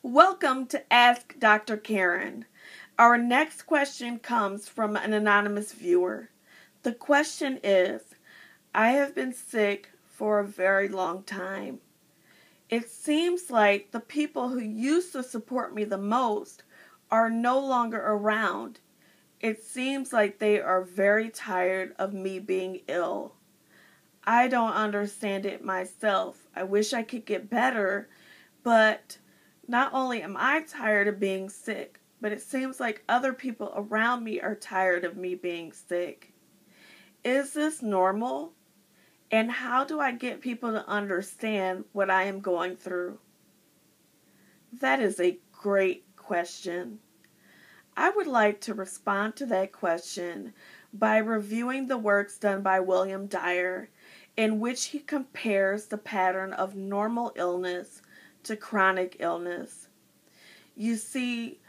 Welcome to Ask Dr. Karen. Our next question comes from an anonymous viewer. The question is, I have been sick for a very long time. It seems like the people who used to support me the most are no longer around. It seems like they are very tired of me being ill. I don't understand it myself. I wish I could get better, but not only am I tired of being sick, but it seems like other people around me are tired of me being sick. Is this normal? And how do I get people to understand what I am going through? That is a great question. I would like to respond to that question by reviewing the works done by William Dyer, in which he compares the pattern of normal illness to chronic illness. You see,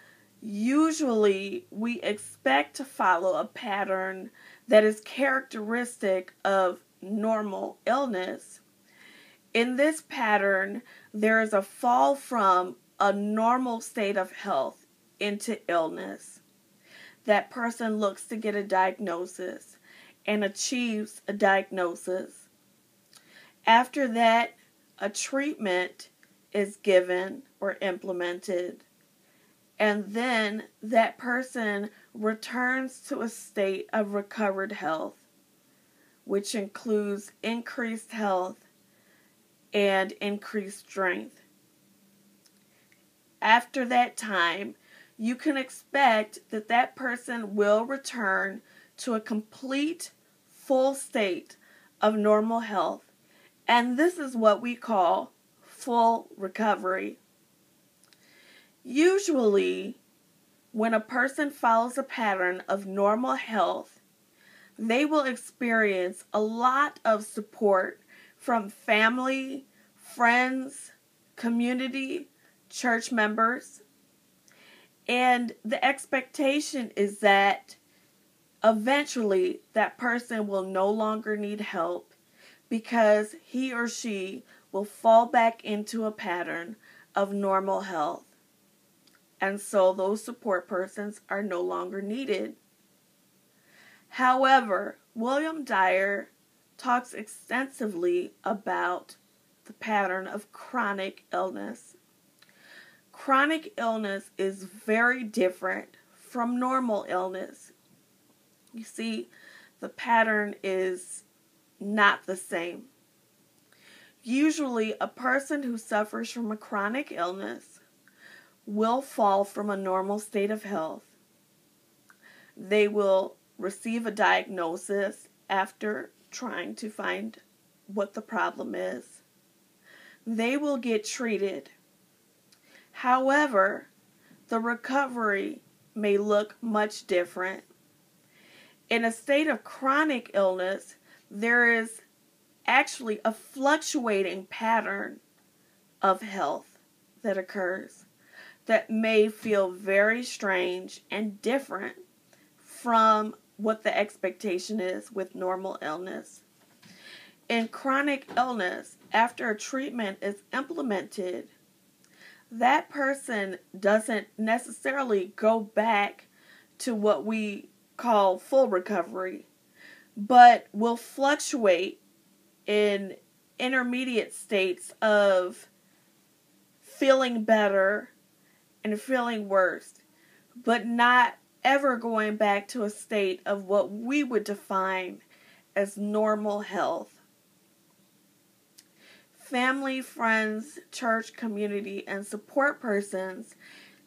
usually we expect to follow a pattern that is characteristic of normal illness. In this pattern, there is a fall from a normal state of health into illness. That person looks to get a diagnosis and achieves a diagnosis. After that, a treatment is given or implemented, and then that person returns to a state of recovered health, which includes increased health and increased strength. After that time, you can expect that that person will return to a complete, full state of normal health, and this is what we call full recovery. Usually, when a person follows a pattern of normal health, they will experience a lot of support from family, friends, community, church members, and the expectation is that eventually that person will no longer need help because he or she will fall back into a pattern of normal health. And so those support persons are no longer needed. However, William Dyer talks extensively about the pattern of chronic illness. Chronic illness is very different from normal illness. You see, the pattern is not the same. Usually, a person who suffers from a chronic illness will fall from a normal state of health. They will receive a diagnosis after trying to find what the problem is. They will get treated. However, the recovery may look much different. In a state of chronic illness, there is actually a fluctuating pattern of health that occurs that may feel very strange and different from what the expectation is with normal illness. In chronic illness, after a treatment is implemented, that person doesn't necessarily go back to what we call full recovery, but will fluctuate in intermediate states of feeling better and feeling worse, but not ever going back to a state of what we would define as normal health. Family, friends, church, community, and support persons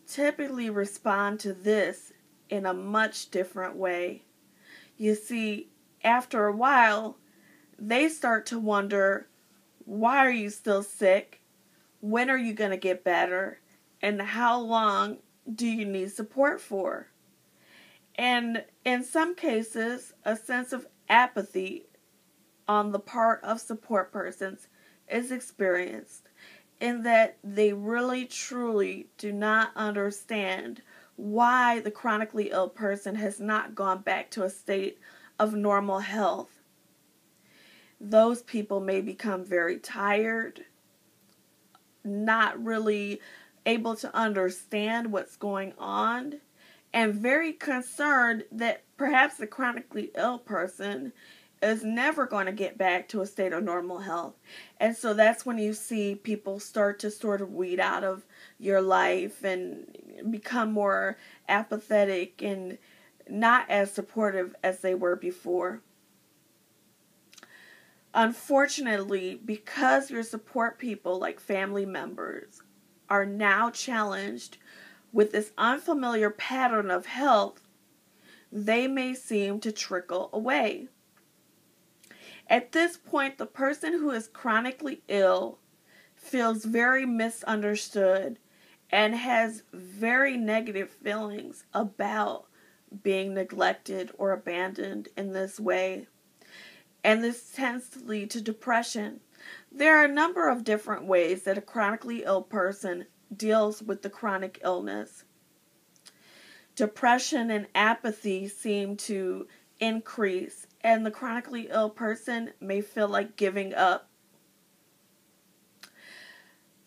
typically respond to this in a much different way. You see, after a while, they start to wonder, why are you still sick? When are you going to get better? And how long do you need support for? And in some cases, a sense of apathy on the part of support persons is experienced, in that they really truly do not understand why the chronically ill person has not gone back to a state of normal health. Those people may become very tired, not really able to understand what's going on and very concerned that perhaps the chronically ill person is never going to get back to a state of normal health. And so that's when you see people start to sort of weed out of your life and become more apathetic and not as supportive as they were before. Unfortunately, because your support people like family members are now challenged with this unfamiliar pattern of health, they may seem to trickle away. At this point, the person who is chronically ill feels very misunderstood and has very negative feelings about being neglected or abandoned in this way. And this tends to lead to depression. There are a number of different ways that a chronically ill person deals with the chronic illness. Depression and apathy seem to increase, and the chronically ill person may feel like giving up.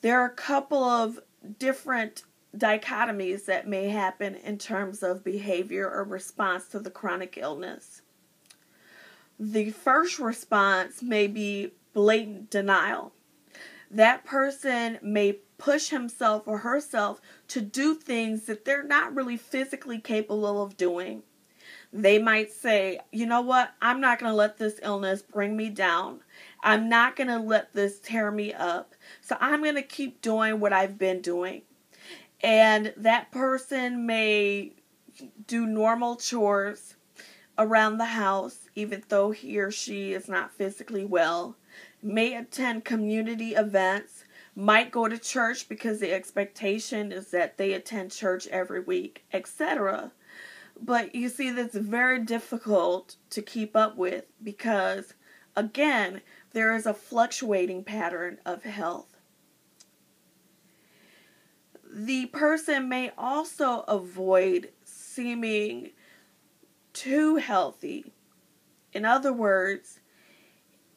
There are a couple of different dichotomies that may happen in terms of behavior or response to the chronic illness. The first response may be blatant denial. That person may push himself or herself to do things that they're not really physically capable of doing. They might say, you know what, I'm not going to let this illness bring me down. I'm not going to let this tear me up. So I'm going to keep doing what I've been doing. And that person may do normal chores around the house, even though he or she is not physically well, may attend community events, might go to church because the expectation is that they attend church every week, etc. But you see, that's very difficult to keep up with because, again, there is a fluctuating pattern of health. The person may also avoid seeming too healthy. In other words,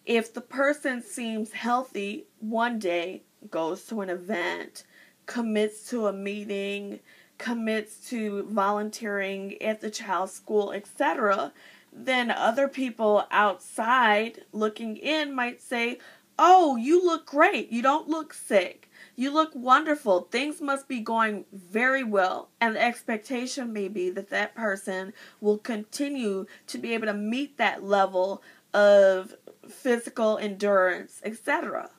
if the person seems healthy one day, goes to an event, commits to a meeting, commits to volunteering at the child's school, etc., then other people outside looking in might say, oh, you look great. You don't look sick. You look wonderful. Things must be going very well. And the expectation may be that that person will continue to be able to meet that level of physical endurance, etc.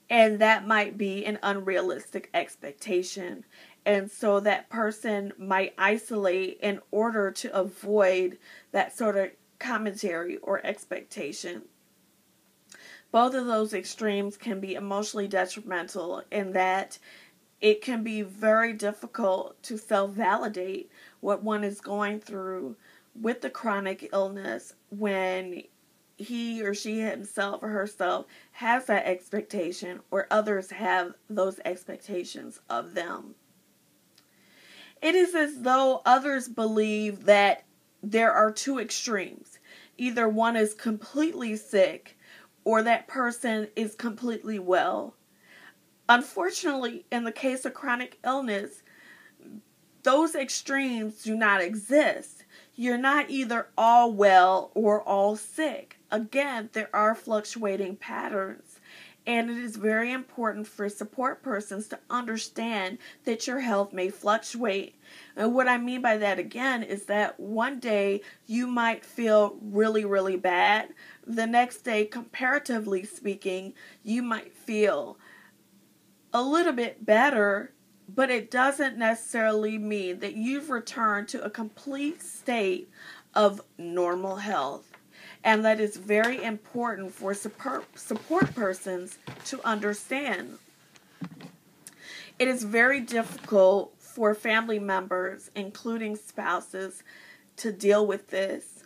And that might be an unrealistic expectation. And so that person might isolate in order to avoid that sort of commentary or expectation. Both of those extremes can be emotionally detrimental in that it can be very difficult to self-validate what one is going through with the chronic illness when he or she himself or herself has that expectation or others have those expectations of them. It is as though others believe that there are two extremes. Either one is completely sick or that person is completely well. Unfortunately, in the case of chronic illness, those extremes do not exist. You're not either all well or all sick. Again, there are fluctuating patterns. And it is very important for support persons to understand that your health may fluctuate. And what I mean by that, again, is that one day you might feel really, really bad. The next day, comparatively speaking, you might feel a little bit better, but it doesn't necessarily mean that you've returned to a complete state of normal health. And that is very important for support persons to understand. It is very difficult for family members, including spouses, to deal with this.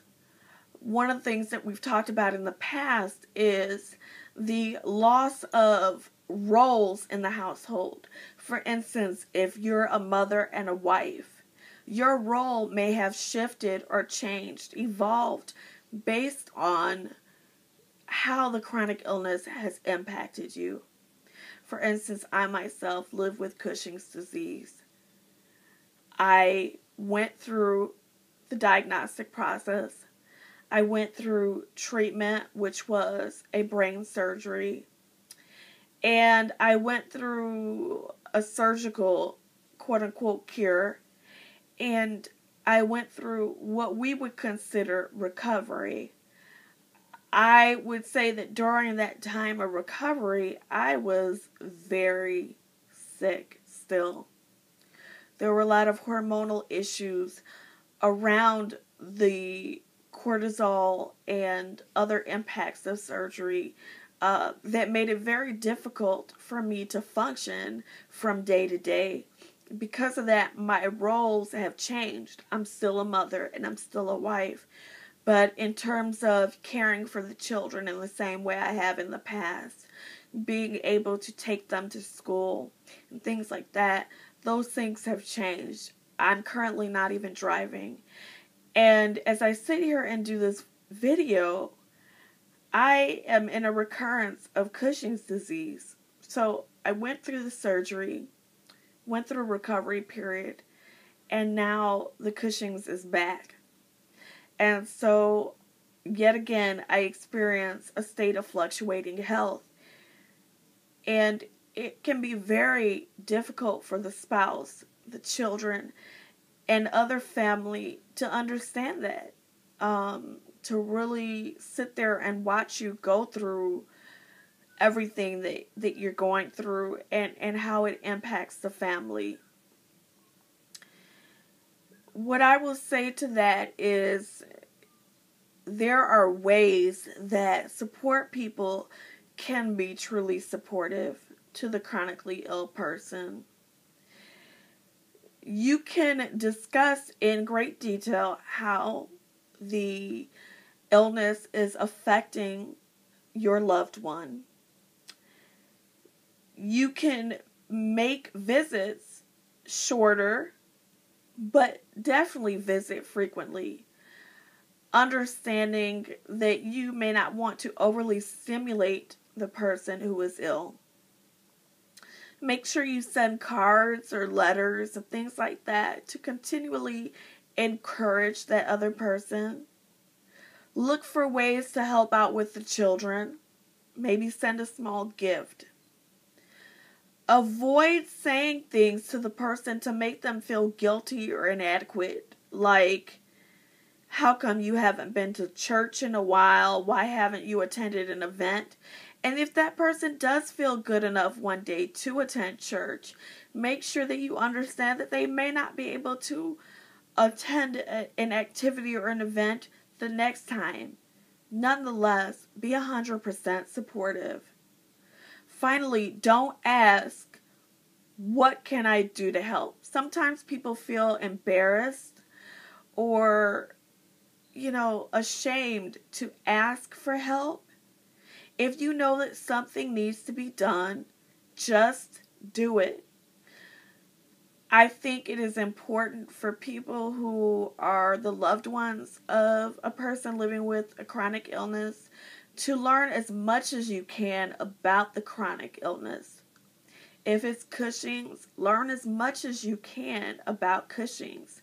One of the things that we've talked about in the past is the loss of roles in the household. For instance, if you're a mother and a wife, your role may have shifted or changed, evolved, based on how the chronic illness has impacted you. For instance, I myself live with Cushing's disease. I went through the diagnostic process. I went through treatment, which was a brain surgery. And I went through a surgical, quote-unquote, cure. And I went through what we would consider recovery. I would say that during that time of recovery, I was very sick still. There were a lot of hormonal issues around the cortisol and other impacts of surgery that made it very difficult for me to function from day to day. Because of that, my roles have changed. I'm still a mother and I'm still a wife. But in terms of caring for the children in the same way I have in the past, being able to take them to school and things like that, those things have changed. I'm currently not even driving. And as I sit here and do this video, I am in a recurrence of Cushing's disease. So I went through the surgery, went through a recovery period, and now the Cushing's is back. And so, yet again, I experience a state of fluctuating health. And it can be very difficult for the spouse, the children, and other family to understand that. To really sit there and watch you go through everything that you're going through and how it impacts the family. What I will say to that is there are ways that support people can be truly supportive to the chronically ill person. You can discuss in great detail how the illness is affecting your loved one. You can make visits shorter, but definitely visit frequently. Understanding that you may not want to overly stimulate the person who is ill. Make sure you send cards or letters and things like that to continually encourage that other person. Look for ways to help out with the children. Maybe send a small gift. Avoid saying things to the person to make them feel guilty or inadequate. Like, how come you haven't been to church in a while? Why haven't you attended an event? And if that person does feel good enough one day to attend church, make sure that you understand that they may not be able to attend an activity or an event the next time. Nonetheless, be 100% supportive. Finally, don't ask, what can I do to help? Sometimes people feel embarrassed or, ashamed to ask for help. If you know that something needs to be done, just do it. I think it is important for people who are the loved ones of a person living with a chronic illness to learn as much as you can about the chronic illness. If it's Cushing's, learn as much as you can about Cushing's.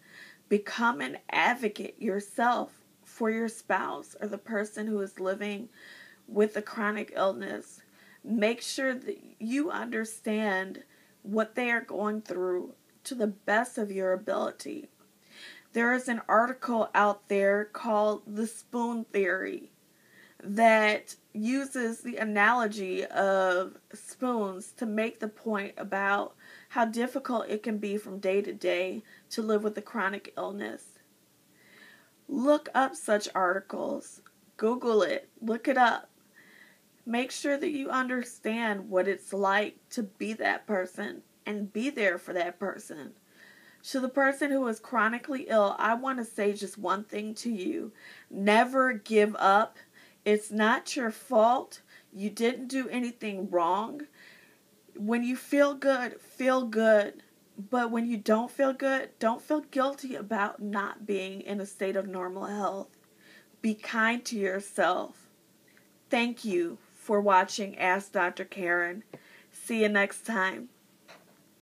Become an advocate yourself for your spouse or the person who is living with a chronic illness. Make sure that you understand what they are going through to the best of your ability. There is an article out there called The Spoon Theory that uses the analogy of spoons to make the point about how difficult it can be from day to day to live with a chronic illness. Look up such articles. Google it. Look it up. Make sure that you understand what it's like to be that person and be there for that person. To the person who is chronically ill, I want to say just one thing to you. Never give up. It's not your fault. You didn't do anything wrong. When you feel good, feel good. But when you don't feel good, don't feel guilty about not being in a state of normal health. Be kind to yourself. Thank you for watching Ask Dr. Karen. See see you next time.